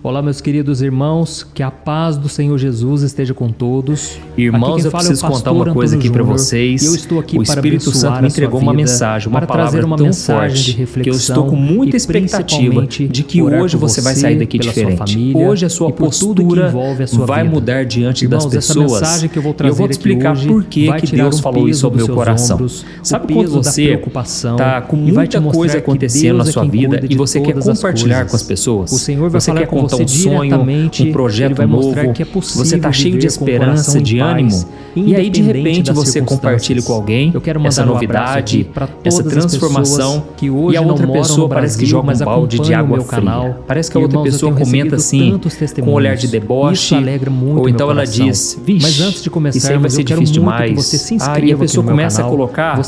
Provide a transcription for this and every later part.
Olá, meus queridos irmãos, que a paz do Senhor Jesus esteja com todos. Irmãos, eu preciso contar uma coisa aqui para vocês. Eu estou aqui o Espírito Santo me entregou uma mensagem, uma palavra tão forte, que eu estou com muita expectativa de que hoje você vai sair daqui diferente. Hoje a sua postura vai mudar diante das pessoas. E eu vou te explicar por que Deus falou isso ao meu coração. Sabe quando você está com muita coisa acontecendo na sua vida e você quer compartilhar com as pessoas? Você quer contar um sonho, um projeto novo, você está cheio de esperança, de ânimo, e aí de repente você compartilha com alguém essa novidade, essa transformação, e a outra pessoa parece que joga um balde de água fria. Parece que a outra pessoa comenta assim, com um olhar de deboche, ou então ela diz, vixe, isso aí vai ser difícil demais. E a pessoa começa a colocar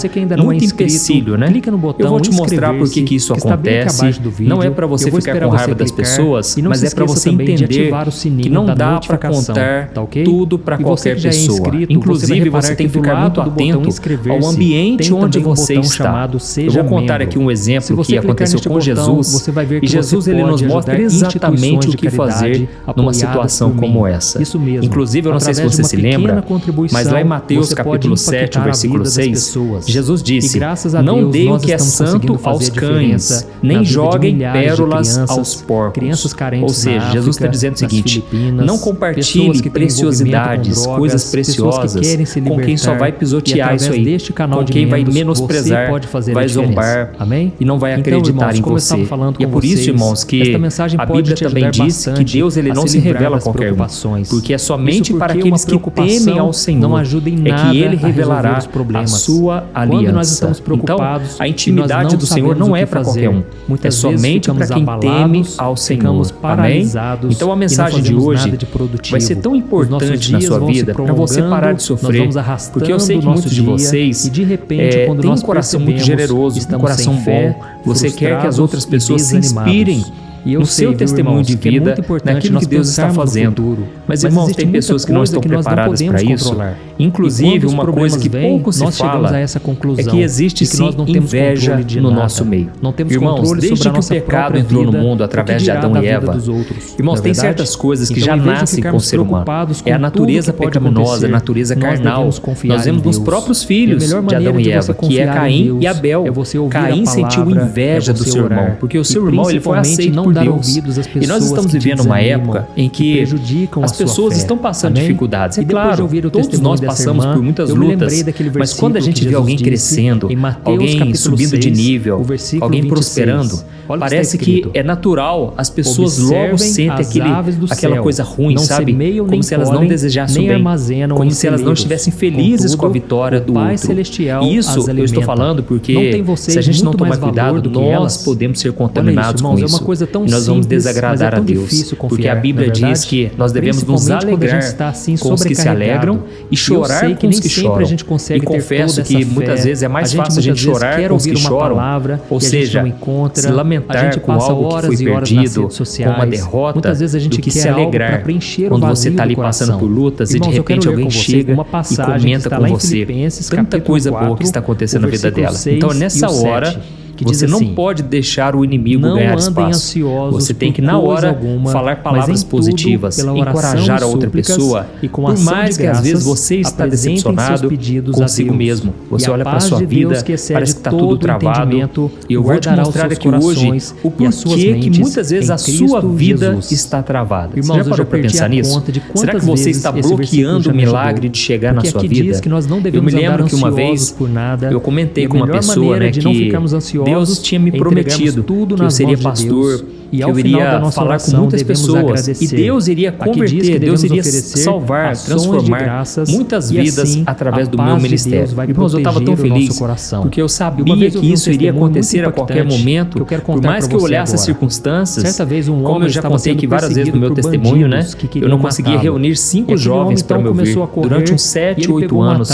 muito empecilho, né? Eu vou te mostrar por que isso acontece. Não é para você ficar com raiva das pessoas, mas é para você entender que não dá para contar tudo para qualquer pessoa. Inclusive, você tem que ficar muito atento ao ambiente onde você está. Eu vou contar aqui um exemplo que aconteceu com Jesus, e Jesus ele nos mostra exatamente o que fazer numa situação como essa. Inclusive, eu não sei se você se lembra, mas lá em Mateus capítulo 7, versículo 6, Jesus disse, não deem o que é santo aos cães, nem joguem pérolas aos porcos. Ou seja, Jesus está dizendo o seguinte, não compartilhe preciosidades, coisas preciosas com quem só vai pisotear isso aí, com quem vai menosprezar, vai zombar e não vai acreditar em você. E é por isso, irmãos, que a Bíblia também diz que Deus ele não se revela a qualquer um, porque é somente para aqueles que temem ao Senhor é que Ele revelará a sua aliança. Então, a intimidade do Senhor não é para qualquer um, é somente para quem teme ao Senhor. Amém? Então a mensagem de hoje vai ser tão importante na sua vida para você parar de sofrer, porque eu sei que muitos de vocês têm um coração muito generoso, um coração bom, você quer que as outras pessoas se inspirem no seu testemunho de vida, naquilo que Deus está fazendo. Mas, irmãos, tem pessoas que não estão preparadas para isso. Inclusive, uma coisa que pouco se fala é que existe sim inveja no nosso meio. Irmãos, desde que o pecado entrou no mundo através de Adão e Eva, irmãos, tem certas coisas que já nascem com o ser humano. É a natureza pecaminosa, a natureza carnal. Nós vemos nos próprios filhos de Adão e Eva, que é Caim e Abel. Caim sentiu inveja do seu irmão, porque o seu irmão ele foi aceito por Deus. E nós estamos vivendo uma época em que as pessoas estão passando dificuldades. É claro, todos nós passamos por muitas lutas, mas quando a gente vê alguém crescendo, alguém subindo de nível, alguém prosperando, parece que é natural, as pessoas logo sentem aquela coisa ruim, sabe? Como se elas não desejassem bem, como se elas não estivessem felizes com a vitória do outro. E isso eu estou falando porque se a gente não tomar cuidado, nós podemos ser contaminados com isso. E nós vamos desagradar a Deus, porque a Bíblia diz que nós devemos nos alegrar com os que se alegram e chorar com os que choram. E confesso que muitas vezes é mais fácil a gente chorar com os que choram, ou seja, se lamentar com algo que foi perdido, com uma derrota, do que se alegrar quando você está ali passando por lutas e de repente alguém chega e comenta com você tanta coisa boa que está acontecendo na vida dela. Então nessa hora, você não pode deixar o inimigo ganhar espaço. Você tem que, na hora, falar palavras positivas, encorajar a outra pessoa, por mais que às vezes você está decepcionado consigo mesmo. Você olha para a sua vida, parece que está tudo travado. E eu vou te mostrar aqui hoje o porquê que muitas vezes a sua vida está travada. Você já parou para pensar nisso? Será que você está bloqueando o milagre de chegar na sua vida? Eu me lembro que uma vez eu comentei com uma pessoa que Deus tinha me prometido que eu seria pastor, que eu iria falar com muitas pessoas e Deus iria converter, Deus iria salvar, transformar muitas vidas através do meu ministério. Irmãos, eu estava tão feliz porque eu sabia que isso iria acontecer a qualquer momento, por mais que eu olhasse as circunstâncias, como eu já contei aqui várias vezes no meu testemunho, né? Eu não conseguia reunir 5 jovens para me ouvir durante uns 7, 8 anos.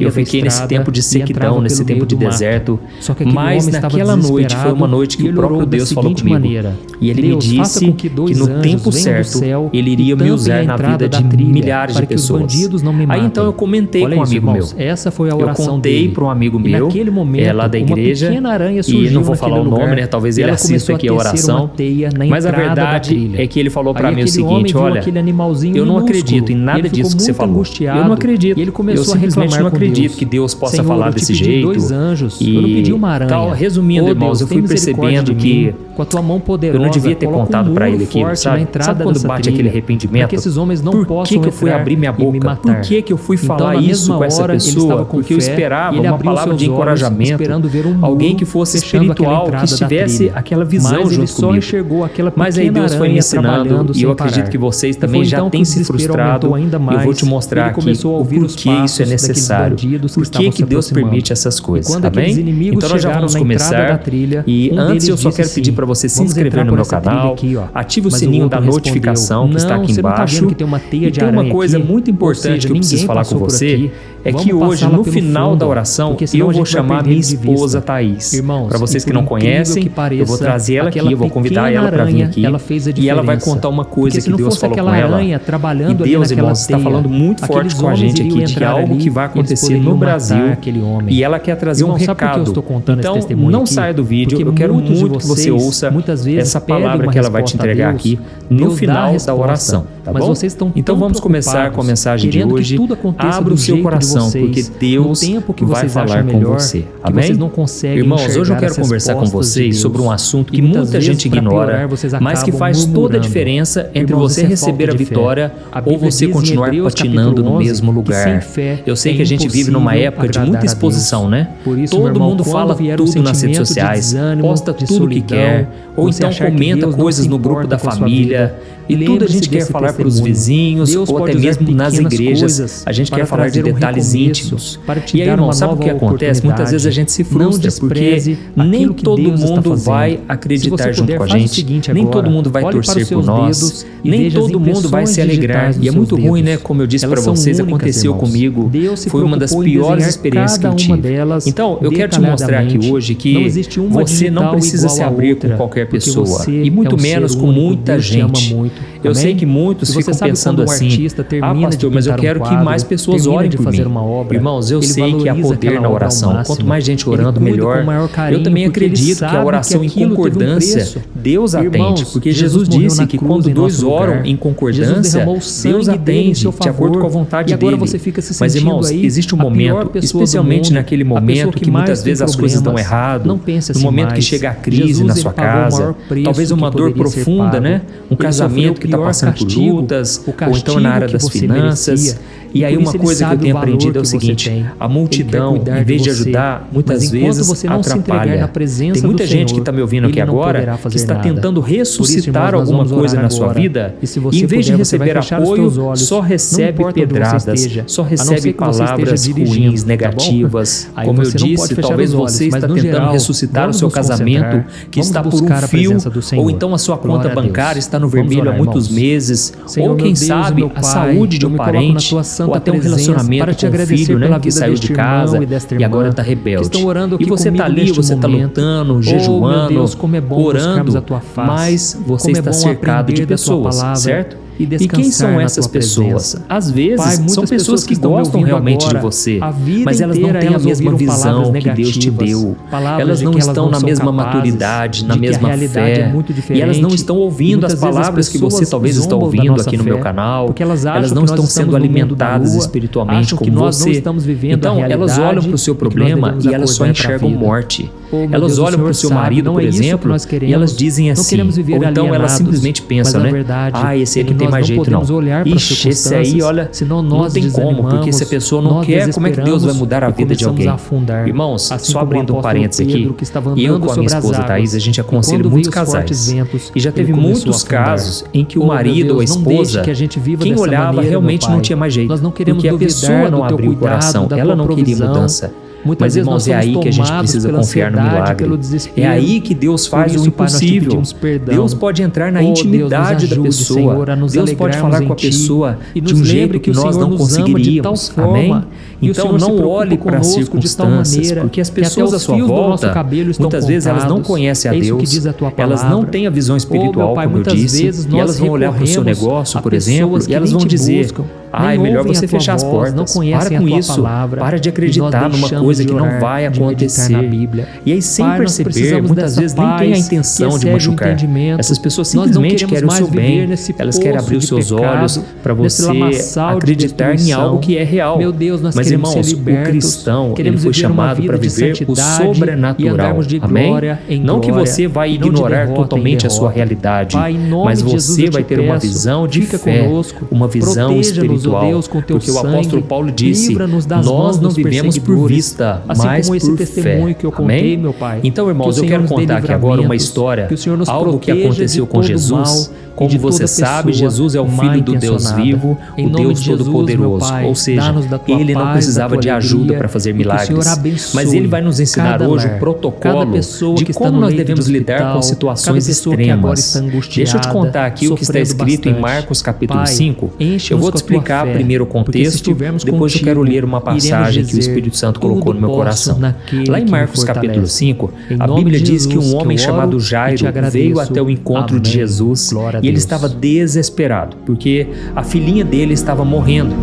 Eu fiquei nesse tempo de sequidão, nesse tempo de deserto, mas aquela noite foi uma noite que o próprio Deus falou comigo. E ele me disse que no tempo certo ele iria me usar na vida de milhares de pessoas. Aí então eu comentei com um amigo meu. Essa foi a oração eu contei para um amigo meu, lá da igreja, e não vou falar o nome, né? Talvez ele assista aqui a oração. Mas a verdade é que ele falou para mim o seguinte: olha, eu não acredito em nada disso que você falou. Eu não acredito. Eu simplesmente não acredito que Deus possa falar desse jeito. E tal. Resumindo, irmãos, eu fui percebendo que eu não devia ter contado para ele aquilo, sabe? Sabe quando bate aquele arrependimento? Por que eu fui abrir minha boca? Por que eu fui falar isso com essa pessoa? Porque eu esperava uma palavra de encorajamento, alguém que fosse espiritual, que estivesse aquela visão junto comigo. Mas aí Deus foi me ensinando, e eu acredito que vocês também já têm se frustrado. Eu vou te mostrar aqui o porquê isso é necessário. Por que Deus permite essas coisas, tá bem? Então nós já vamos começar. E antes eu só quero pedir para você se inscrever no meu canal, ative o sininho da notificação que está aqui embaixo. E tem uma coisa muito importante que eu preciso falar com você, é que hoje, no final da oração, eu vou chamar minha esposa Thaís. Para vocês que não conhecem, eu vou trazer ela aqui, eu vou convidar ela para vir aqui, e ela vai contar uma coisa que Deus falou com ela. E Deus, irmãos, está falando muito forte com a gente aqui de algo que vai acontecer no Brasil, e ela quer trazer um recado. Então, não saia do vídeo, eu quero muito que você ouça essa palavra que ela vai te entregar aqui no final da oração, tá bom? Então vamos começar com a mensagem de hoje. Abra o seu coração, porque Deus vai falar com você. Amém? Irmãos, hoje eu quero conversar com vocês sobre um assunto que muita gente ignora, mas que faz toda a diferença entre você receber a vitória ou você continuar patinando no mesmo lugar. Eu sei que a gente vive numa época de muita exposição, né? Todo mundo fala tudo nas redes sociais, posta tudo que quer, ou então comenta coisas no grupo da família, e tudo a gente quer falar para os vizinhos, ou até mesmo nas igrejas, a gente quer falar de detalhes íntimos. E aí, irmão, sabe o que acontece? Muitas vezes a gente se frustra, porque nem todo mundo vai acreditar junto com a gente, nem todo mundo vai torcer por nós, nem todo mundo vai se alegrar. E é muito ruim, né? Como eu disse para vocês, aconteceu comigo, foi uma das piores experiências que eu tive. Então, eu quero te mostrar aqui hoje que você não precisa se abrir com qualquer pessoa, e muito menos com muita gente. Eu sei que muitos ficam pensando assim: ah, pastor, mas eu quero que mais pessoas orem por mim. Irmãos, eu sei que há poder na oração. Quanto mais gente orando, melhor. Eu também acredito que a oração em concordância, Deus atende, porque Jesus disse que quando dois oram em concordância, Deus atende de acordo com a vontade dele. Mas, irmãos, existe um momento, especialmente naquele momento que muitas vezes as coisas dão errado, no momento que chega a crise na sua casa, talvez uma dor profunda, né? Um casamento que está passando por lutas, ou então na área das finanças. E aí uma coisa que eu tenho aprendido é o seguinte: a multidão, em vez de ajudar, muitas vezes atrapalha. Tem muita gente que está me ouvindo aqui agora que está tentando ressuscitar alguma coisa na sua vida, e em vez de receber apoio, só recebe pedradas, só recebe palavras ruins, negativas. Como eu disse, talvez você está tentando ressuscitar o seu casamento que está por um fio, ou então a sua conta bancária está no vermelho há muitos meses, ou quem sabe a saúde de um parente, ou até um relacionamento com um filho, né, que saiu de casa e agora está rebelde. E você está ali, você está lutando, jejuando, orando, mas você está cercado de pessoas, certo? E quem são essas pessoas? Às vezes, são pessoas que gostam realmente de você, mas elas não têm a mesma visão que Deus te deu. Elas não estão na mesma maturidade, na mesma fé, e elas não estão ouvindo as palavras que você talvez está ouvindo aqui no meu canal. Elas não estão sendo alimentadas espiritualmente como você. Então, elas olham para o seu problema e elas só enxergam morte. Elas olham para o seu marido, por exemplo, e elas dizem assim, ou então elas simplesmente pensam, né? Ah, esse aí não tem mais jeito não. Ixi, esse aí, olha, não tem como, porque se a pessoa não quer, como é que Deus vai mudar a vida de alguém? Irmãos, só abrindo um parênteses aqui, eu com a minha esposa Thaís, a gente aconselha muitos casais. E já teve muitos casos em que o marido ou a esposa, quem olhava realmente não tinha mais jeito, porque a pessoa não abriu o coração, ela não queria mudança. Mas, irmãos, é aí que a gente precisa confiar no milagre. É aí que Deus faz o impossível. Deus pode entrar na intimidade da pessoa. Deus pode falar com a pessoa de um jeito que nós não conseguiríamos. Amém? Então não olhe para as circunstâncias, porque as pessoas à sua volta, muitas vezes elas não conhecem a Deus, elas não têm a visão espiritual, como eu disse, e elas vão olhar para o seu negócio, por exemplo, e elas vão dizer: é melhor você fechar as portas, para com isso, para de acreditar numa coisa que não vai acontecer. E aí, sem perceber, muitas vezes nem tem a intenção de machucar. Essas pessoas simplesmente querem o seu bem, elas querem abrir os seus olhos para você acreditar em algo que é real. Mas, irmãos, o cristão, ele foi chamado para viver o sobrenatural. Amém? Não que você vai ignorar totalmente a sua realidade, mas você vai ter uma visão de fé, uma visão espiritual. Porque o apóstolo Paulo disse: nós não vivemos por vista, mas por fé. Amém? Então, irmãos, eu quero contar aqui agora uma história, algo que aconteceu com Jesus. Como você sabe, Jesus é o Filho do Deus vivo, o Deus Todo-Poderoso. Ou seja, Ele não precisava de ajuda para fazer milagres. Mas Ele vai nos ensinar hoje o protocolo de como nós devemos lidar com situações extremas. Deixa eu te contar aqui o que está escrito em Marcos capítulo 5. Eu vou te explicar primeiro o contexto, depois eu quero ler uma passagem que o Espírito Santo colocou no meu coração. Lá em Marcos capítulo 5, a Bíblia diz que um homem chamado Jairo veio até o encontro de Jesus. E ele estava desesperado, porque a filhinha dele estava morrendo.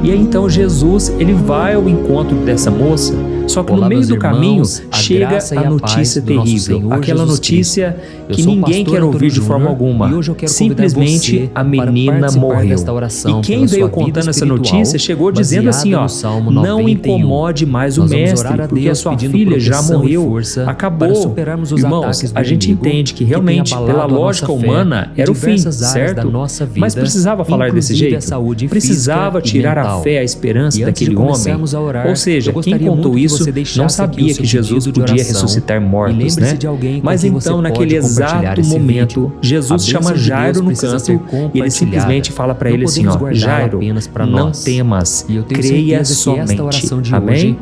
E aí então Jesus, ele vai ao encontro dessa moça, só que no meio do caminho chega a notícia terrível, aquela notícia que ninguém quer ouvir de forma alguma. Simplesmente a menina morreu. E quem veio contando essa notícia chegou dizendo assim: não incomode mais o mestre, porque a sua filha já morreu, acabou. Irmãos, a gente entende que realmente, pela lógica humana, era o fim, certo? Mas precisava falar desse jeito? Precisava tirar a fé, a esperança daquele homem? Ou seja, quem contou isso não sabia que Jesus podia ressuscitar mortos, né? Mas então, naquele exato momento, Jesus chama Jairo no canto e ele simplesmente fala para ele assim: Jairo, não temas, creia somente. Amém?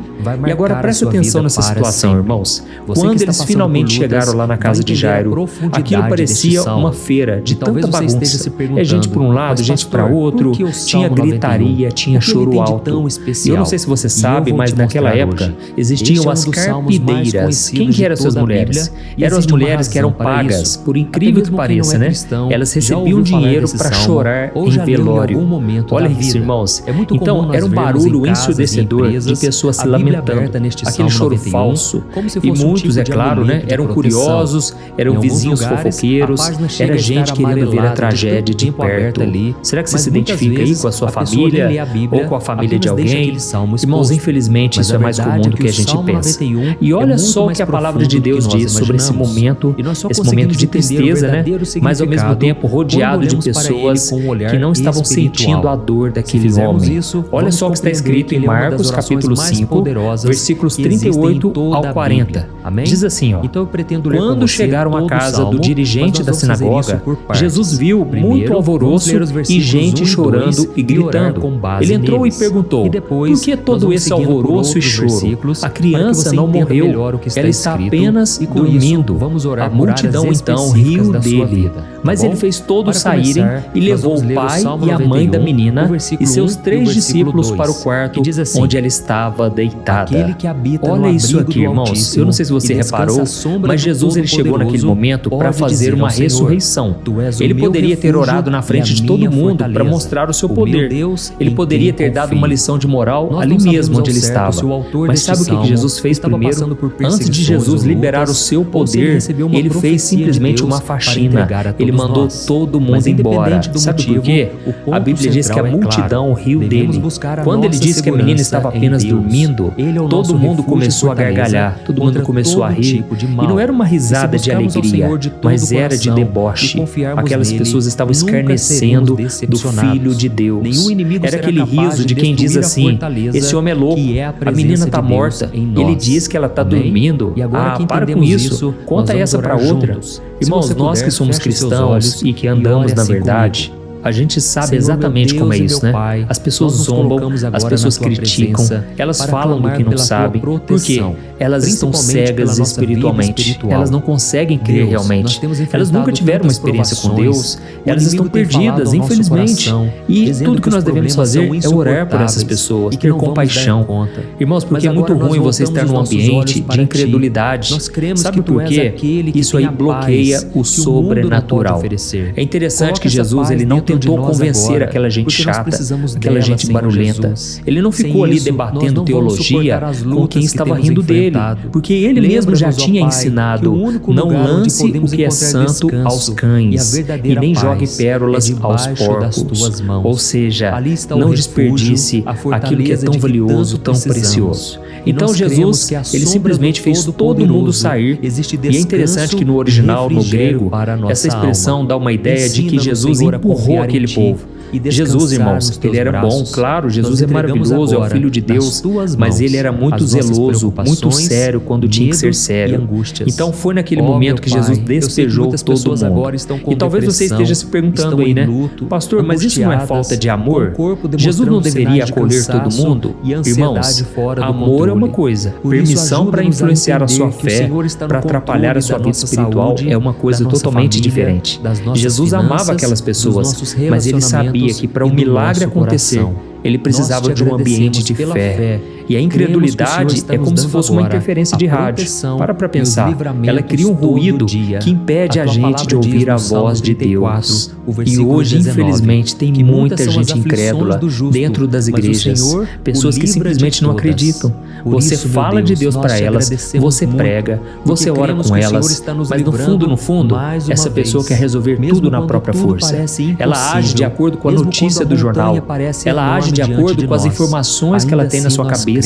E agora preste atenção nessa situação, irmãos. Quando eles finalmente chegaram lá na casa de Jairo, aquilo parecia uma feira de tanta bagunça. É gente por um lado, gente para outro, tinha gritaria, tinha choro alto. E eu não sei se você sabe, mas naquela época existiam as carpideiras. Quem que eram essas mulheres? Eram as mulheres que eram pagas, por incrível que pareça, né? Elas recebiam dinheiro para chorar em velório. Olha isso, irmãos. Então, era um barulho ensurdecedor de pessoas se lamentando, aquele choro falso. E muitos, é claro, né, eram curiosos, eram vizinhos fofoqueiros, era gente querendo ver a tragédia de perto. Será que você se identifica aí com a sua família ou com a família de alguém? Irmãos, infelizmente isso é mais comum do que a gente pensa. E olha só o que a palavra de Deus diz sobre esse momento de tristeza, né? Mas ao mesmo tempo rodeado de pessoas que não estavam sentindo a dor daquele homem. Olha só o que está escrito em Marcos capítulo 5, versículos 38 ao 40. Diz assim, quando chegaram à casa do dirigente da sinagoga, Jesus viu muito alvoroço e gente chorando e gritando. Ele entrou e perguntou: por que todo esse alvoroço e choro? A criança não morreu, ela está apenas dormindo. A multidão então riu dele. Mas ele fez todos saírem e levou o pai e a mãe da menina e seus 3 discípulos para o quarto onde ela estava deitada. Olha isso aqui, irmãos. Eu não sei se você reparou, mas Jesus ele chegou naquele momento para fazer uma ressurreição. Ele poderia ter orado na frente de todo mundo para mostrar o seu poder. Ele poderia ter dado uma lição de moral ali mesmo onde ele estava. Mas sabe o que Jesus fez primeiro? Antes de Jesus liberar o seu poder, ele fez simplesmente uma faxina. Ele mandou todo mundo embora. Sabe por quê? A Bíblia diz que a multidão riu dele. Quando ele disse que a menina estava apenas dormindo, todo mundo começou a gargalhar, todo mundo começou a rir. E não era uma risada de alegria, mas era de deboche. Aquelas pessoas estavam escarnecendo do Filho de Deus. Era aquele riso de quem diz assim: esse homem é louco, a menina está morta, ele diz que ela está dormindo. Para com isso, conta essa para outra. Irmãos, nós que somos cristãos e que andamos na verdade, A gente sabe exatamente como é isso, né? As pessoas zombam, as pessoas criticam, elas falam do que não sabem, porque elas estão cegas espiritualmente, elas não conseguem crer realmente, elas nunca tiveram uma experiência com Deus, elas estão perdidas, infelizmente, e tudo que nós devemos fazer é orar por essas pessoas, ter compaixão. Irmãos, porque é muito ruim você estar num ambiente de incredulidade. Sabe por quê? Isso aí bloqueia o sobrenatural. É interessante que Jesus ele não tentou convencer aquela gente chata, aquela gente barulhenta. Ele não ficou ali debatendo teologia com quem estava rindo dele, porque ele mesmo já tinha ensinado: não lance o que é santo aos cães e nem jogue pérolas aos porcos. Ou seja, não desperdice aquilo que é tão valioso, tão precioso. Então Jesus, ele simplesmente fez todo mundo sair. E é interessante que no original, no grego, essa expressão dá uma ideia de que Jesus empurrou aquele povo. Jesus, irmãos, ele era bom, claro, Jesus é maravilhoso, é o Filho de Deus, mas ele era muito zeloso, muito sério quando tinha que ser sério. Então foi naquele momento que Jesus despejou todo mundo. E talvez você esteja se perguntando aí, né? Pastor, mas isso não é falta de amor? Jesus não deveria acolher todo mundo? Irmãos, amor é uma coisa, permissão para influenciar a sua fé, para atrapalhar a sua vida espiritual é uma coisa totalmente diferente. Jesus amava aquelas pessoas, mas ele sabia que para o milagre acontecer, ele precisava de um ambiente de fé. E a incredulidade é como se fosse uma interferência de rádio. Para pensar, ela cria um ruído que impede a gente de ouvir a voz de Deus. E hoje, infelizmente, tem muita gente incrédula dentro das igrejas, pessoas que simplesmente não acreditam. Você fala de Deus para elas, você prega, você ora com elas, mas no fundo, essa pessoa quer resolver tudo na própria força. Ela age de acordo com a notícia do jornal, ela age de acordo com as informações que ela tem na sua cabeça.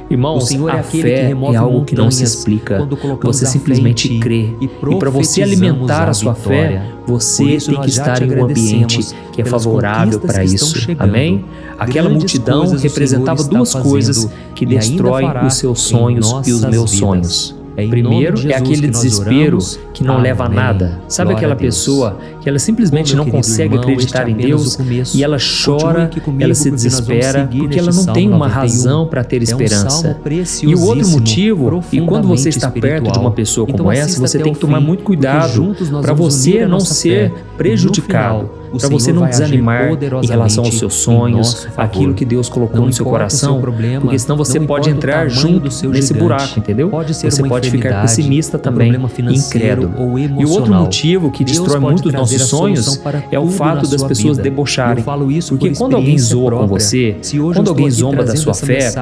Irmãos, a fé é algo que não se explica, você simplesmente crê. E para você alimentar a sua fé, você tem que estar em um ambiente que é favorável para isso. Amém? Aquela multidão representava duas coisas que destroem os seus sonhos e os meus sonhos. Primeiro é aquele desespero que não leva a nada. Sabe aquela pessoa que ela simplesmente não consegue acreditar em Deus e ela chora, ela se desespera porque ela não tem uma razão para ter esperança. E o outro motivo, e quando você está perto de uma pessoa como essa, você tem que tomar muito cuidado para você não ser prejudicado, para você não desanimar em relação aos seus sonhos, aquilo que Deus colocou no seu coração, porque senão você pode entrar junto nesse buraco, entendeu? Você pode ficar pessimista também, incrédulo. E o outro motivo que destrói muito os nossos sonhos é o fato das pessoas debocharem. Porque quando alguém zoa com você, quando alguém zomba da sua fé,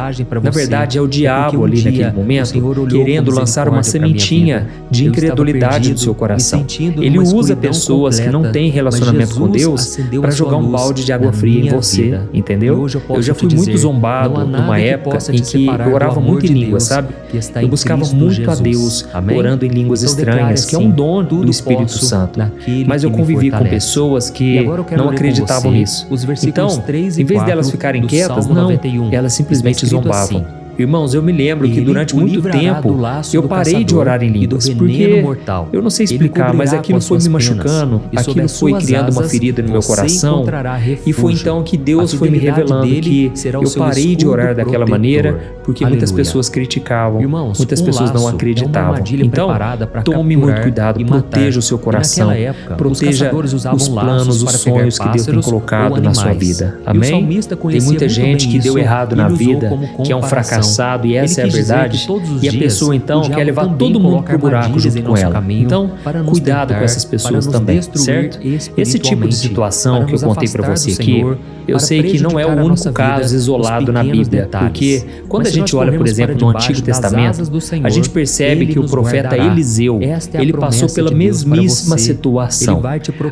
na verdade é o diabo ali naquele momento querendo lançar uma sementinha de incredulidade no seu coração. Ele usa pessoas que não têm relacionamento com Deus para jogar um balde de água fria em você, entendeu? Eu já fui muito zombado numa época em que eu orava muito em línguas, sabe? Eu buscava muito a Deus, orando em línguas estranhas, que é um dom do Espírito Santo. Mas eu convivi com pessoas que não acreditavam nisso. Então, em vez delas ficarem quietas, não, elas simplesmente zombavam. Irmãos, eu me lembro que durante muito tempo eu parei de orar em línguas, porque eu não sei explicar, mas aquilo foi me machucando, aquilo foi criando uma ferida no meu coração, e foi então que Deus foi me revelando que eu parei de orar daquela maneira, porque muitas pessoas criticavam, muitas pessoas não acreditavam. Então, tome muito cuidado, proteja o seu coração, proteja os planos, os sonhos que Deus tem colocado na sua vida. Amém? Tem muita gente que deu errado na vida, que é um fracassado, e essa é a verdade, e a pessoa então quer levar todo mundo pro buraco junto com ela. Então, cuidado com essas pessoas também, certo? Esse tipo de situação que eu contei para você aqui, eu sei que não é o único caso isolado na Bíblia, porque quando a gente olha, por exemplo, no Antigo Testamento, a gente percebe que o profeta Eliseu, ele passou pela mesmíssima situação.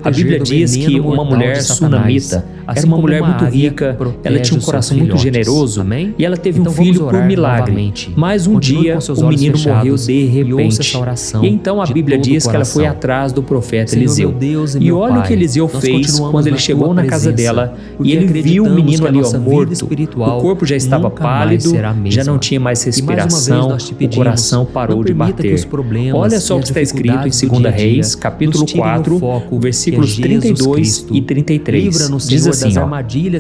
A Bíblia diz que uma mulher sunamita era uma mulher muito rica, ela tinha um coração muito generoso, e ela teve um filho por um milagre. Mas um dia o menino morreu de repente. E então a Bíblia diz que ela foi atrás do profeta Eliseu. E olha o que Eliseu fez quando ele chegou na casa dela e ele viu o menino ali morto. O corpo já estava pálido, já não tinha mais respiração, o coração parou de bater. Olha só o que está escrito em 2 Reis, capítulo 4, versículos 32 e 33. Diz assim,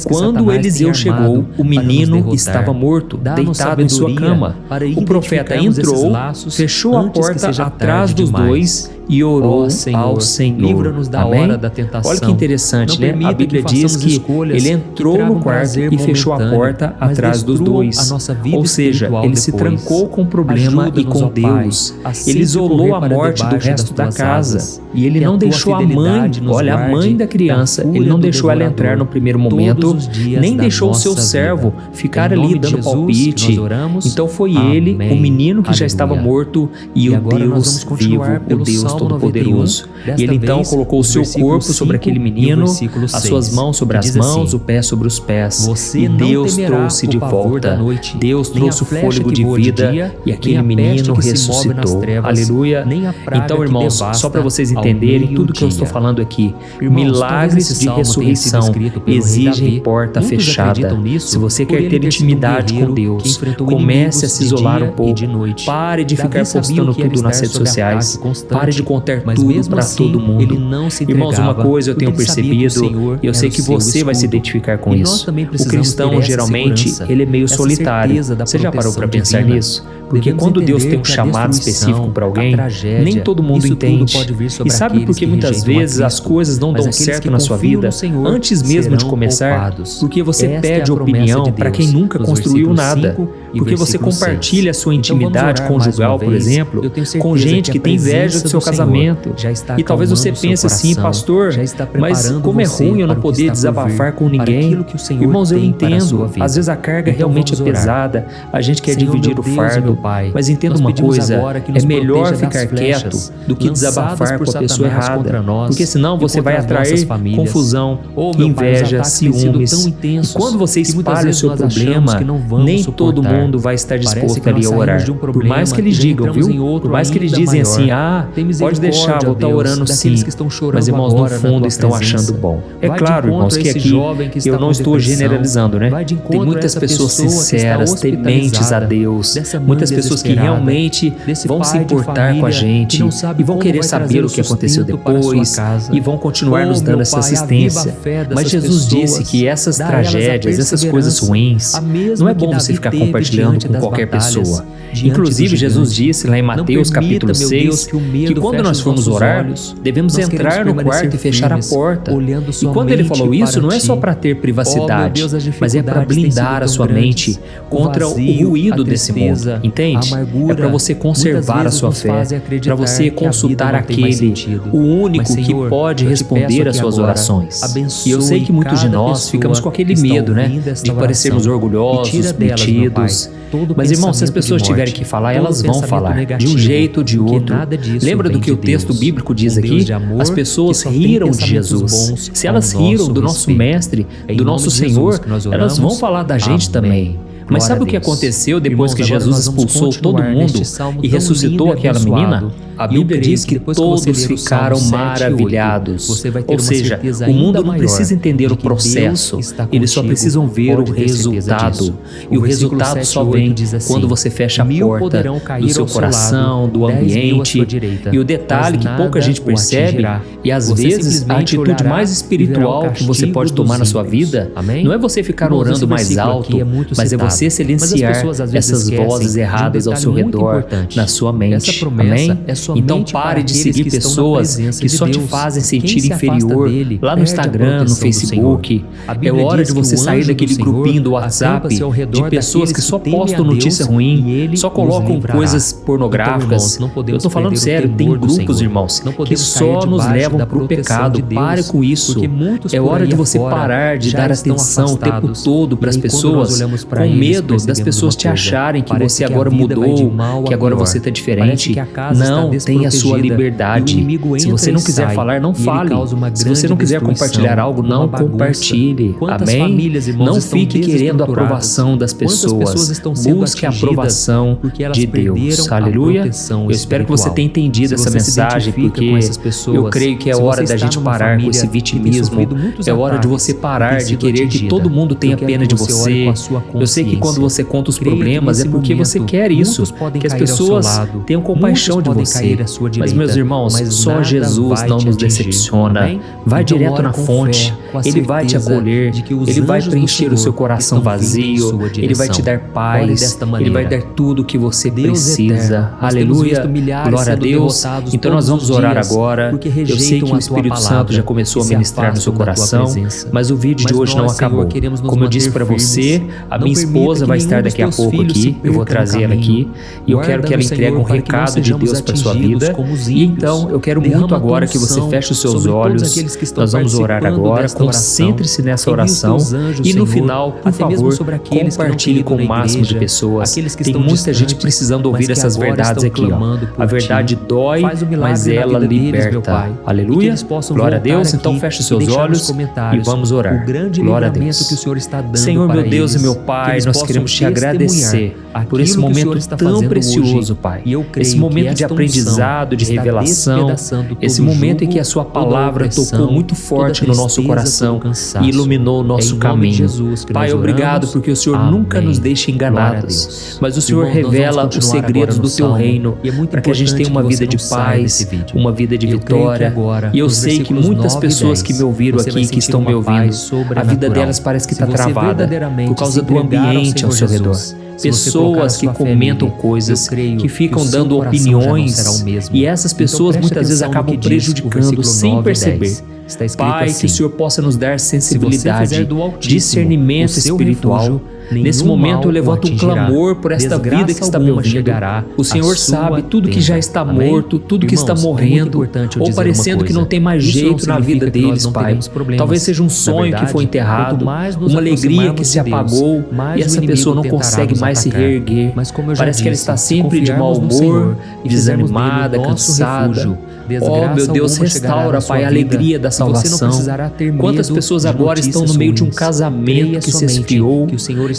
quando Eliseu chegou, o menino estava morto, deitado em sua cama. O profeta entrou, fechou a porta atrás dos dois e orou ao Senhor. Livra-nos da hora da tentação. Olha que interessante, né? A Bíblia diz que ele entrou no quarto e fechou a porta atrás dos dois. Ou seja, ele se trancou com o problema e com Deus. Ele isolou a morte do resto da casa. E ele não deixou a mãe, olha, a mãe da criança, ele não deixou ela entrar no primeiro momento, nem deixou o seu servo ficar ali dando palpite. Então foi ele, o menino que já estava morto, e o Deus vivo, o Deus Todo-Poderoso. E ele então colocou o seu corpo sobre aquele menino, as suas mãos sobre as mãos, o pé sobre os pés. E Deus trouxe de volta. Deus trouxe o fôlego de vida e aquele menino ressuscitou. Aleluia. Então, irmãos, só para vocês entenderem tudo que eu estou falando aqui, milagres de ressurreição exigem porta fechada. Se você quer ter intimidade com Deus, comece a se isolar um pouco. Pare de ficar postando tudo nas redes sociais. Pare de contar tudo para todo mundo. Irmãos, uma coisa eu tenho percebido, e eu sei que você vai se identificar com isso. O cristão, geralmente, ele é meio solitário. Você já parou para pensar nisso? Porque quando Deus tem um chamado específico para alguém, nem todo mundo entende. E sabe por que muitas vezes as coisas não dão certo na sua vida antes mesmo de começar? Porque você pede opinião para quem nunca construiu nada. Porque você compartilha a sua intimidade conjugal, por exemplo, com gente que tem inveja do seu casamento. E talvez você pense assim, pastor, mas como é ruim eu não poder desabafar com ninguém. Irmãos, eu entendo. Às vezes a carga realmente é pesada, a gente quer dividir o fardo. Mas entenda uma coisa, é melhor ficar quieto do que desabafar com a pessoa errada, porque senão você vai atrair confusão, inveja, ciúmes. E quando você espalha o seu problema, nem todo mundo vai estar disposto ali a orar. Por mais que eles digam, viu? Por mais que eles dizem assim, pode deixar, vou estar orando sim. Mas irmãos, no fundo estão achando bom. É claro, irmãos, que aqui eu não estou generalizando, né? Tem muitas pessoas sinceras, tementes a Deus, muitas pessoas que realmente vão se importar com a gente e vão querer saber o que aconteceu depois e vão continuar nos dando essa assistência. Mas Jesus disse que essas tragédias, essas coisas ruins, não é bom você ficar compartilhando com qualquer pessoa. Inclusive, Jesus disse lá em Mateus capítulo 6 que quando nós formos orar, devemos entrar no quarto e fechar a porta. E quando ele falou isso, não é só para ter privacidade, mas é para blindar a sua mente contra o ruído desse mundo, entende? É para você conservar a sua fé, para você consultar aquele, o único que pode responder às suas orações. E eu sei que muitos de nós ficamos com aquele medo, né? De parecermos orgulhosos, metidos. Mas, irmão, se as pessoas tiverem que falar, elas vão falar, de um jeito ou de outro. Lembra do que o texto bíblico diz aqui? As pessoas riram de Jesus. Se elas riram do nosso Mestre, do nosso Senhor, elas vão falar da gente também. Mas sabe o que aconteceu depois que Jesus expulsou todo mundo e ressuscitou aquela menina? A Bíblia diz que todos ficaram maravilhados. Ou seja, o mundo não precisa entender o processo, eles só precisam ver o resultado. E o resultado só vem quando você fecha a porta do seu coração, do ambiente. E o detalhe que pouca gente percebe, e às vezes a atitude mais espiritual que você pode tomar na sua vida, não é você ficar orando mais alto, mas é você silenciar essas vozes erradas ao seu redor, na sua mente. Amém? Então pare de seguir pessoas que só te fazem sentir inferior lá no Instagram, no Facebook. É hora de você sair daquele grupinho do WhatsApp de pessoas que só postam notícia ruim, só colocam coisas pornográficas. Eu estou falando sério, tem grupos, irmãos, que só nos levam para o pecado. Pare com isso. É hora de você parar de dar atenção o tempo todo para as pessoas com medo medo das pessoas te acharem que você agora mudou, que agora você está diferente. Não, tenha a sua liberdade. Se você não quiser falar, não fale. Se você não quiser compartilhar algo, não compartilhe. Amém? Não fique querendo a aprovação das pessoas. Busque a aprovação de Deus. Aleluia. Eu espero que você tenha entendido essa mensagem, porque eu creio que é hora da gente parar com esse vitimismo. É hora de você parar de querer que todo mundo tenha pena de você. Eu sei que quando você conta os problemas é porque você quer isso, que as pessoas tenham compaixão de você. Mas, meus irmãos, só Jesus não nos decepciona. Vai direto na fonte, Ele vai te acolher, Ele vai preencher o seu coração vazio, Ele vai te dar paz, Ele vai dar tudo o que você precisa. Aleluia, glória a Deus. Então nós vamos orar agora. Eu sei que o Espírito Santo já começou a ministrar no seu coração, mas o vídeo de hoje não acabou. Como eu disse para você, a minha esposa vai estar daqui a pouco aqui, eu vou trazer ela aqui, e eu quero que ela entregue um recado de Deus para sua vida. E então eu quero muito agora que você feche os seus olhos. Nós vamos orar agora, concentre-se nessa oração e no final, por favor, compartilhe com o máximo de pessoas. Tem muita gente precisando ouvir essas verdades aqui, ó. A verdade dói, mas ela liberta. Aleluia, glória a Deus. Então feche os seus olhos e vamos orar. Glória a Deus. Senhor, meu Deus e meu Pai, nós queremos te agradecer por esse momento tão precioso, Pai. Esse momento de aprendizado, de revelação, esse momento em que a sua palavra tocou muito forte no nosso coração e iluminou o nosso caminho. Pai, obrigado porque o Senhor nunca nos deixa enganados, mas o Senhor revela os segredos do teu reino para que a gente tenha uma vida de paz, uma vida de vitória. E eu sei que muitas pessoas que me ouviram aqui, que estão me ouvindo, a vida delas parece que está travada por causa do ambiente ao seu redor. Pessoas que comentam coisas, que ficam dando opiniões, e essas pessoas muitas vezes acabam prejudicando sem perceber. Pai, que o Senhor possa nos dar sensibilidade, discernimento espiritual. Nesse momento eu levanto um clamor por esta vida que está me ouvindo. O Senhor sabe tudo que já está morto, tudo que está morrendo, ou parecendo que não tem mais jeito na vida deles, Pai. Talvez seja um sonho que foi enterrado, uma alegria que se apagou, e essa pessoa não consegue mais se reerguer. Parece que ela está sempre de mau humor, desanimada, cansada. Oh, meu Deus, restaura, Pai, a alegria da salvação. Quantas pessoas agora estão no meio de um casamento que se esfriou,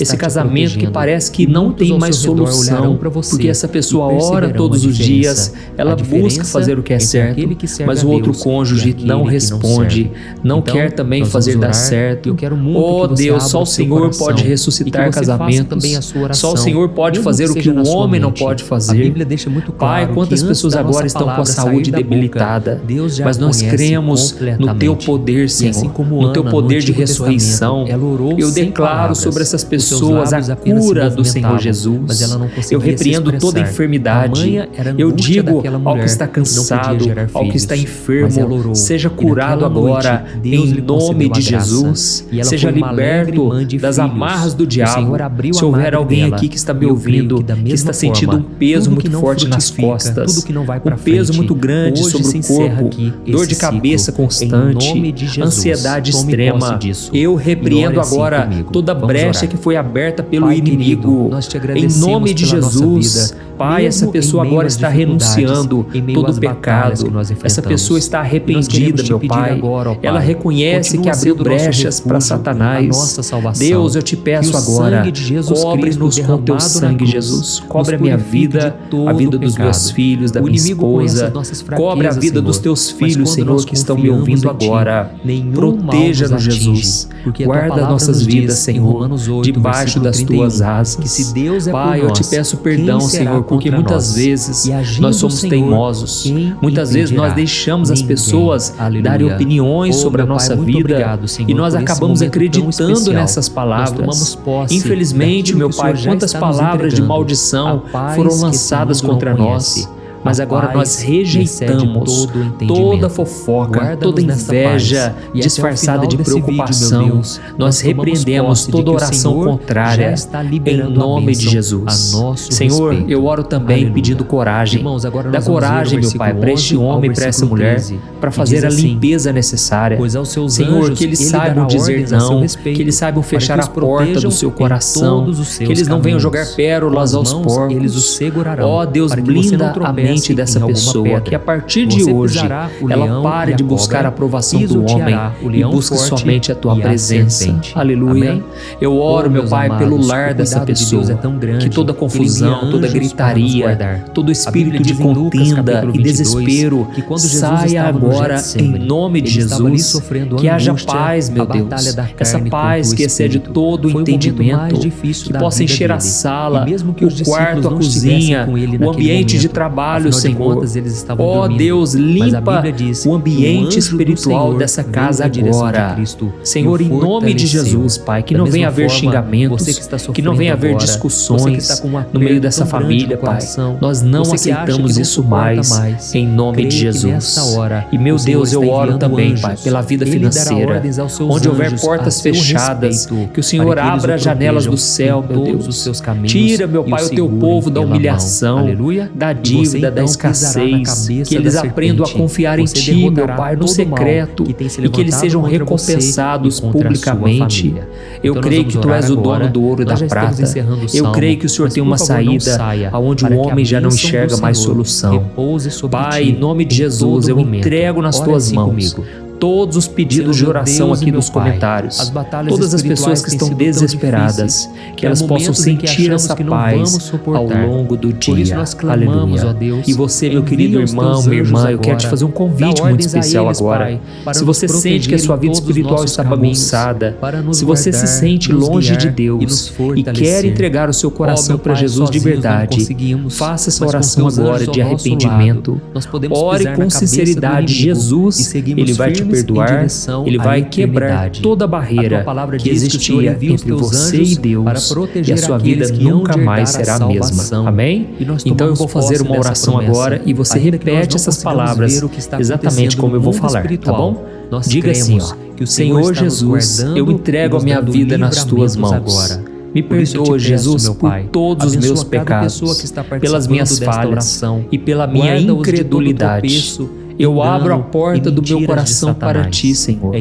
esse casamento que parece que não tem mais solução, porque essa pessoa ora todos os dias, ela busca fazer o que é certo, mas o outro cônjuge não responde, não quer também fazer dar certo. Oh Deus, só o Senhor pode ressuscitar casamentos, só o Senhor pode fazer o que o homem não pode fazer. Pai, quantas pessoas agora estão com a saúde debilitada, mas nós cremos no Teu poder, Senhor, no Teu poder de ressurreição. Eu declaro sobre essas pessoas a cura do Senhor Jesus. Eu repreendo toda enfermidade. Eu digo ao que está cansado, ao que está enfermo, seja curado agora em nome de Jesus. Seja liberto das amarras do diabo. Se houver alguém aqui que está me ouvindo, que está sentindo um peso muito forte nas costas, um peso muito grande sobre o corpo, dor de cabeça constante, ansiedade extrema, eu repreendo agora toda brecha que foi aberta pelo inimigo. Em nome de Jesus, Pai, essa pessoa agora está renunciando todo o pecado. Essa pessoa está arrependida, meu Pai. Ela reconhece que abriu brechas para Satanás. Deus, eu te peço agora, cobre-nos com teu sangue, Jesus. Cobre a minha vida, a vida dos meus filhos, da minha esposa. Cobre a vida dos teus filhos, Senhor, que estão me ouvindo agora. Proteja-nos, Jesus. Guarda nossas vidas, Senhor, debaixo das tuas asas. Pai, eu te peço perdão, Senhor, porque muitas vezes nós somos teimosos. Muitas vezes nós deixamos as pessoas darem opiniões sobre a nossa vida e nós acabamos acreditando nessas palavras. Infelizmente, meu Pai, quantas palavras de maldição foram lançadas contra nós. mas agora nós rejeitamos toda fofoca, toda inveja disfarçada de preocupação. Nós repreendemos toda oração contrária em nome de Jesus. Senhor, eu oro também pedindo coragem. Dá coragem, meu Pai, para este homem e para essa mulher, para fazer a limpeza necessária. Senhor, que eles saibam dizer não, que eles saibam fechar a porta do seu coração, que eles não venham jogar pérolas aos porcos. Ó Deus, blinda a mente dessa pessoa, que a partir de hoje ela pare de buscar a aprovação do homem e busque somente a tua presença. Aleluia. Eu oro, meu Pai, pelo lar dessa pessoa, que toda confusão, toda gritaria, todo espírito de contenda e desespero saia agora em nome de Jesus, que haja paz, meu Deus, essa paz que excede todo o entendimento, que possa encher a sala, o quarto, a cozinha, o ambiente de trabalho, Senhor. Ó Deus, limpa o ambiente espiritual dessa casa agora. Senhor, em nome de Jesus, Pai, que não venha haver xingamentos, que não venha haver discussões no meio dessa família, Pai. Nós não aceitamos isso mais, em nome de Jesus. E meu Deus, eu oro também, Pai, pela vida financeira, onde houver portas fechadas, que o Senhor abra as janelas do céu, meu Deus. Tira, meu Pai, o teu povo da humilhação, da dívida, da escassez, que eles aprendam a confiar em Ti, meu Pai, no secreto, e que eles sejam recompensados publicamente. Eu creio que Tu és o dono do ouro e da prata. Eu creio que o Senhor tem uma saída aonde o homem já não enxerga mais solução. Pai, em nome de Jesus, eu entrego nas Tuas mãos todos os pedidos de oração aqui nos comentários, todas as pessoas que estão desesperadas, que elas possam sentir essa paz ao longo do dia. Aleluia. E você, meu querido irmão, minha irmã, eu quero te fazer um convite muito especial agora. Se você sente que a sua vida espiritual está bagunçada, se você se sente longe de Deus e quer entregar o seu coração para Jesus de verdade, faça essa oração agora de arrependimento. Ore com sinceridade. Jesus, Ele vai te perdoar, Ele vai quebrar toda a barreira que existia entre você e Deus, e a sua vida nunca mais será a mesma. Amém? Então eu vou fazer uma oração agora e você repete essas palavras exatamente como eu vou falar, tá bom? Diga assim, ó: Senhor Jesus, eu entrego a minha vida nas Tuas mãos. Me perdoa, Jesus, por todos os meus pecados, pelas minhas falhas e pela minha incredulidade. Eu abro a porta do meu coração para Ti, Senhor.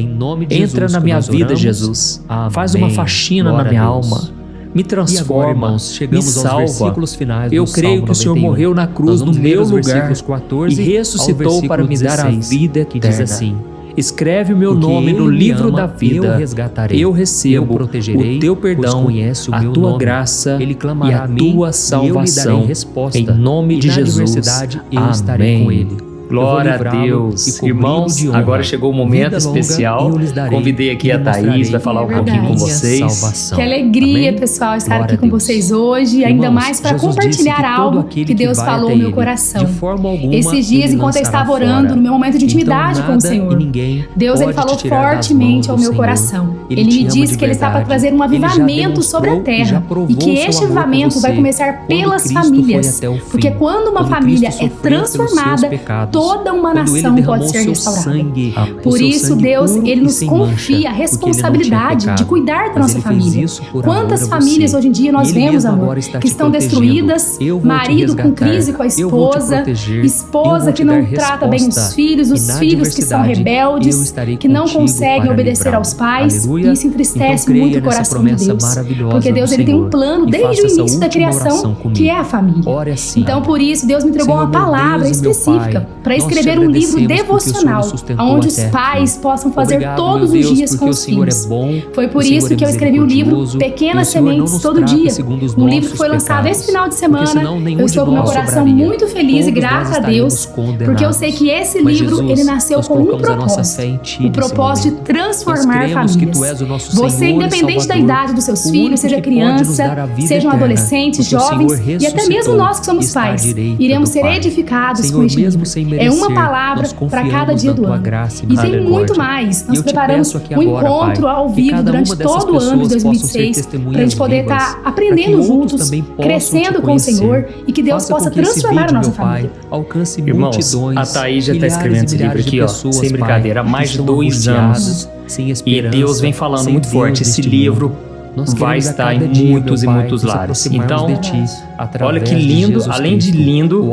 Entra na minha vida, Jesus. Faz uma faxina na minha alma. Me transforma, me salva. Eu creio que o Senhor morreu na cruz no meu lugar e ressuscitou para me dar a vida eterna. Escreve o meu nome no livro da vida. Eu recebo o Teu perdão, a Tua graça e a Tua salvação. Em nome de Jesus. Amém. Glória a Deus. Irmãos, agora chegou o momento especial. Convidei aqui a Thaís, vai falar um pouquinho com vocês. Que alegria, pessoal, estar aqui com vocês hoje, ainda mais para compartilhar algo que Deus falou no meu coração. Esses dias, enquanto eu estava orando, no meu momento de intimidade com o Senhor, Deus, Ele falou fortemente ao meu coração. Ele me disse que Ele está para trazer um avivamento sobre a terra e que este avivamento vai começar pelas famílias. Porque quando uma família é transformada, toda uma nação pode ser restaurada. Por isso, Deus, Ele nos confia a responsabilidade de cuidar da nossa família. Quantas famílias hoje em dia nós vemos, amor, que estão destruídas, marido com crise com a esposa que não trata bem os filhos que são rebeldes, que não conseguem obedecer aos pais, e isso entristece muito o coração de Deus. Porque Deus, Ele tem um plano desde o início da criação, que é a família. Então, por isso, Deus me entregou uma palavra específica para escrever um livro devocional, onde os pais possam fazer todos os dias com os filhos. Foi por isso que eu escrevi o livro Pequenas Sementes Todo Dia. Um livro que foi lançado esse final de semana. Eu estou com meu coração muito feliz e grata a Deus, porque eu sei que esse livro, ele nasceu com um propósito. O propósito de transformar famílias. Você, independente da idade dos seus filhos, seja criança, sejam adolescentes, jovens, e até mesmo nós que somos pais, iremos ser edificados com este livro. É uma palavra para cada dia do ano. E tem muito mais. Nós preparamos um encontro ao vivo durante todo o ano de 2026 para a gente poder estar aprendendo juntos, crescendo com o Senhor e que Deus possa transformar a nossa família. Irmãos, a Thaís já está escrevendo esse livro aqui, ó, sem brincadeira, há mais de 2 anos. E Deus vem falando muito forte, esse livro vai estar em muitos e muitos lares. Então, olha que lindo, além de lindo,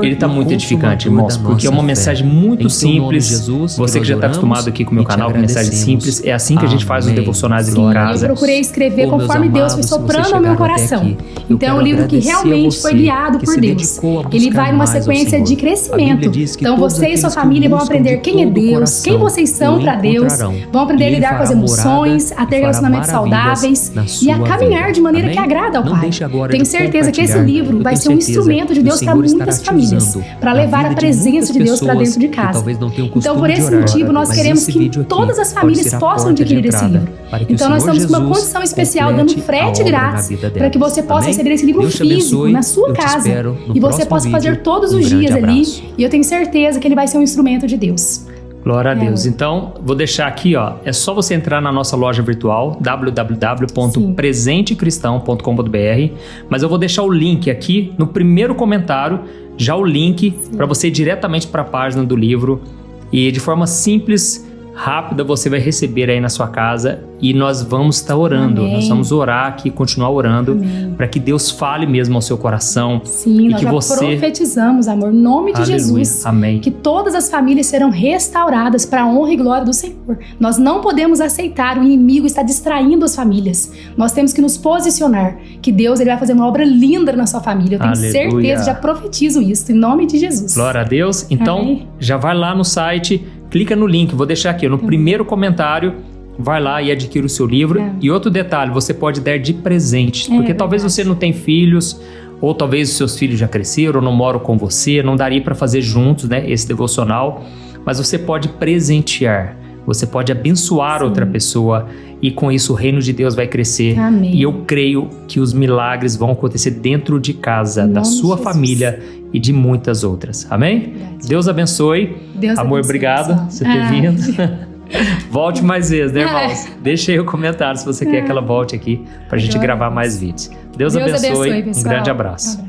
ele está muito edificante, irmãos, porque é uma mensagem muito simples. Você que já está acostumado aqui com o meu canal com mensagem simples, é assim que a gente faz os devocionais aqui em casa. Eu procurei escrever conforme Deus foi soprando ao meu coração. Então, é um livro que realmente foi guiado por Deus. Ele vai numa sequência de crescimento. Então, você e sua família vão aprender quem é Deus, quem vocês são para Deus, vão aprender a lidar com as emoções, a ter relacionamentos saudáveis e a caminhar de maneira que agrada ao Pai. Tenho certeza que esse livro vai ser um instrumento de Deus para muitas famílias, para levar a presença de Deus para dentro de casa. Então, por esse motivo, nós queremos que todas as famílias possam adquirir esse livro. Então, nós estamos com uma condição especial, dando frete grátis, para que você possa receber esse livro físico na sua casa e você possa fazer todos os dias ali. E eu tenho certeza que ele vai ser um instrumento de Deus. Glória a Deus. Então, vou deixar aqui, ó, é só você entrar na nossa loja virtual, www.presentecristão.com.br, mas eu vou deixar o link aqui no primeiro comentário, já o link para você ir diretamente para a página do livro e de forma simples, rápida, você vai receber aí na sua casa e nós vamos estar orando. Amém. Nós vamos orar aqui, continuar orando para que Deus fale mesmo ao seu coração. Sim, nós já profetizamos, amor, em nome de Jesus. Amém. Que todas as famílias serão restauradas para a honra e glória do Senhor. Nós não podemos aceitar o inimigo estar distraindo as famílias. Nós temos que nos posicionar, que Deus ele vai fazer uma obra linda na sua família. Eu tenho certeza, já profetizo isso, em nome de Jesus. Glória a Deus. Então, já vai lá no site, clica no link, vou deixar aqui no primeiro comentário, vai lá e adquira o seu livro. E outro detalhe, você pode dar de presente, porque talvez você não tenha filhos, ou talvez os seus filhos já cresceram, ou não moram com você, não daria para fazer juntos, né, esse devocional, mas você pode presentear, você pode abençoar outra pessoa e com isso o reino de Deus vai crescer. Amém. E eu creio que os milagres vão acontecer dentro de casa, da sua família e de muitas outras. Amém? Verdade. Deus abençoe. Deus Amor, abençoe, obrigado por você ter vindo. Volte mais vezes, né, irmãos? Deixa aí o comentário se você quer que ela volte aqui pra gente gravar mais vídeos. Deus abençoe. Um grande abraço.